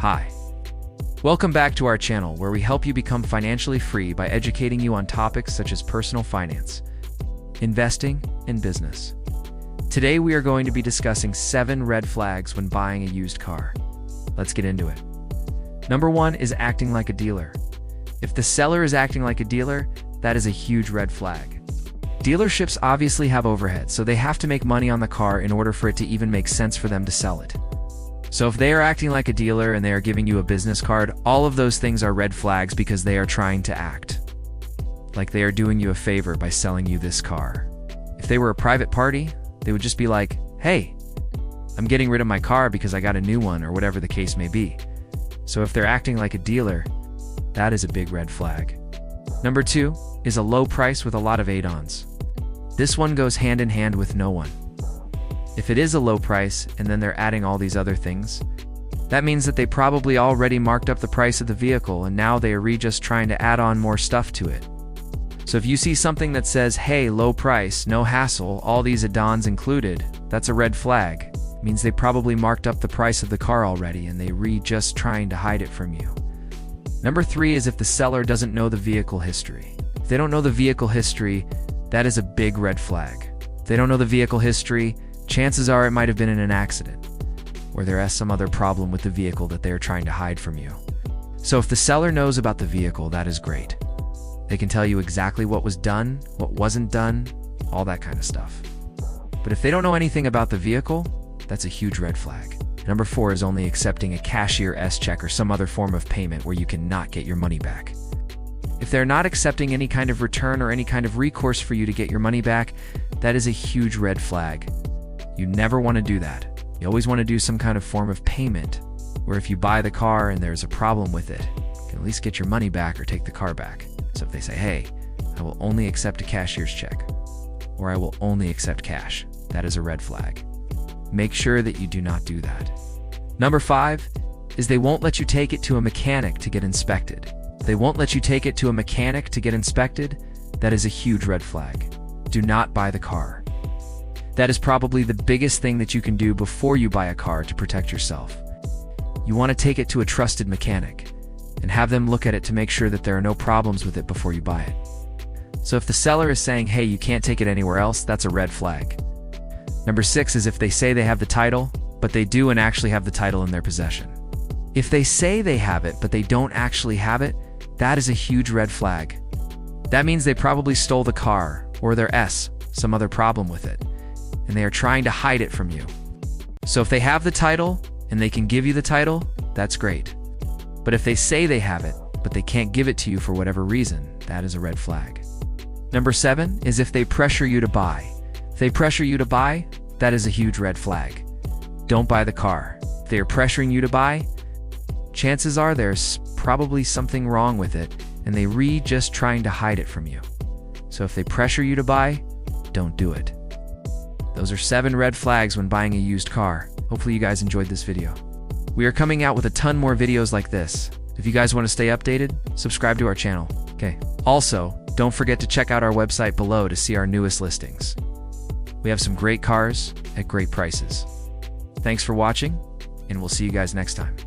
Hi. Welcome back to our channel where we help you become financially free by educating you on topics such as personal finance, investing, and business. Today we are going to be discussing 7 red flags when buying a used car. Let's get into it. Number 1 is acting like a dealer. If the seller is acting like a dealer, that is a huge red flag. Dealerships obviously have overhead, so they have to make money on the car in order for it to even make sense for them to sell it. So if they are acting like a dealer and they are giving you a business card, all of those things are red flags because they are trying to act like they are doing you a favor by selling you this car. If they were a private party, they would just be like, hey, I'm getting rid of my car because I got a new one, or whatever the case may be. So if they're acting like a dealer, that is a big red flag. Number 2 is a low price with a lot of add-ons. This one goes hand in hand with no one. If it is a low price and then they're adding all these other things, that means that they probably already marked up the price of the vehicle and now they are just trying to add on more stuff to it. So if you see something that says, hey, low price, no hassle, all these add-ons included, that's a red flag. It means they probably marked up the price of the car already and they just trying to hide it from you. Number 3 is if the seller doesn't know the vehicle history. If they don't know the vehicle history, that is a big red flag. If they don't know the vehicle history, chances are it might have been in an accident, or there is some other problem with the vehicle that they are trying to hide from you. So if the seller knows about the vehicle, that is great. They can tell you exactly what was done, what wasn't done, all that kind of stuff. But if they don't know anything about the vehicle, that's a huge red flag. Number 4 is only accepting a cashier's check or some other form of payment where you cannot get your money back. If they're not accepting any kind of return or any kind of recourse for you to get your money back, that is a huge red flag. You never want to do that. You always want to do some kind of form of payment, where if you buy the car and there's a problem with it, you can at least get your money back or take the car back. So if they say, hey, I will only accept a cashier's check, or I will only accept cash, that is a red flag. Make sure that you do not do that. Number 5 is they won't let you take it to a mechanic to get inspected. They won't let you take it to a mechanic to get inspected. That is a huge red flag. Do not buy the car. That is probably the biggest thing that you can do before you buy a car to protect yourself. You want to take it to a trusted mechanic and have them look at it to make sure that there are no problems with it before you buy it. So if the seller is saying, hey, you can't take it anywhere else, that's a red flag. Number 6 is if they say they have the title, but they do and actually have the title in their possession. If they say they have it, but they don't actually have it, that is a huge red flag. That means they probably stole the car, or there's some other problem with it, and they are trying to hide it from you. So if they have the title, and they can give you the title, that's great. But if they say they have it, but they can't give it to you for whatever reason, that is a red flag. Number 7 is if they pressure you to buy. If they pressure you to buy, that is a huge red flag. Don't buy the car. If they are pressuring you to buy, chances are there's probably something wrong with it, and they just trying to hide it from you. So if they pressure you to buy, don't do it. Those are 7 red flags when buying a used car. Hopefully you guys enjoyed this video. We are coming out with a ton more videos like this. If you guys want to stay updated, subscribe to our channel. Okay. Also, don't forget to check out our website below to see our newest listings. We have some great cars at great prices. Thanks for watching, and we'll see you guys next time.